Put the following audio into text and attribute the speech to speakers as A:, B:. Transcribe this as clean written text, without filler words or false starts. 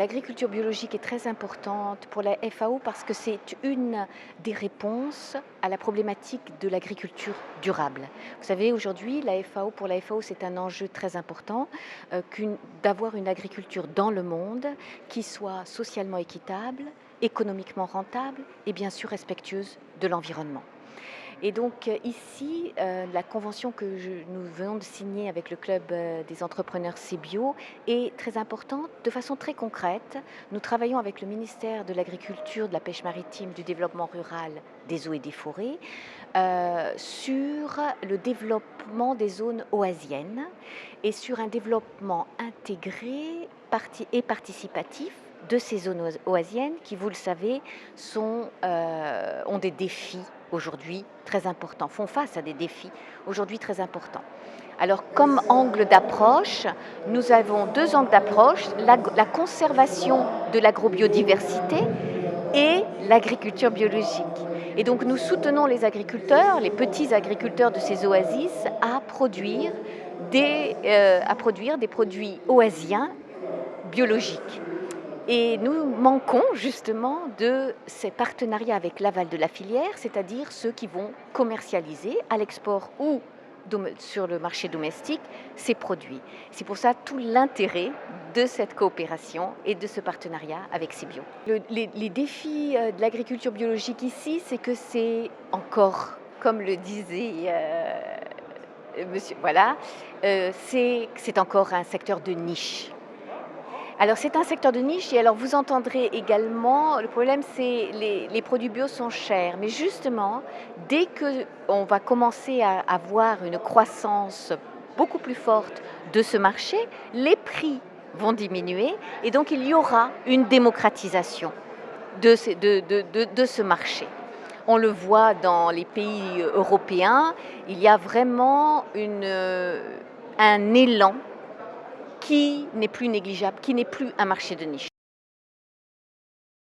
A: L'agriculture biologique est très importante pour la FAO parce que c'est une des réponses à la problématique de l'agriculture durable. Vous savez, aujourd'hui, pour la FAO, c'est un enjeu très important d'avoir une agriculture dans le monde qui soit socialement équitable, économiquement rentable et bien sûr respectueuse de l'environnement. Et donc ici, la convention que nous venons de signer avec le club des entrepreneurs CBio est très importante. De façon très concrète, nous travaillons avec le ministère de l'Agriculture, de la Pêche maritime, du développement rural, des eaux et des forêts sur le développement des zones oasiennes et sur un développement intégré et participatif de ces zones oasiennes qui, vous le savez, ont des défis aujourd'hui très importants, font face à des défis aujourd'hui très importants. Alors, comme angle d'approche, nous avons deux angles d'approche, la conservation de l'agrobiodiversité et l'agriculture biologique. Et donc, nous soutenons les agriculteurs, les petits agriculteurs de ces oasis, à produire des produits oasiens biologiques. Et nous manquons justement de ces partenariats avec l'aval de la filière, c'est-à-dire ceux qui vont commercialiser à l'export ou sur le marché domestique ces produits. C'est pour ça tout l'intérêt de cette coopération et de ce partenariat avec CBio. Les défis de l'agriculture biologique ici, c'est que c'est encore, comme le disait monsieur, voilà, c'est encore un secteur de niche. Alors c'est un secteur de niche et alors vous entendrez également, le problème c'est les produits bio sont chers, mais justement dès qu'on va commencer à avoir une croissance beaucoup plus forte de ce marché, les prix vont diminuer et donc il y aura une démocratisation de ce marché. On le voit dans les pays européens, il y a vraiment un élan qui n'est plus négligeable, qui n'est plus un marché de niche.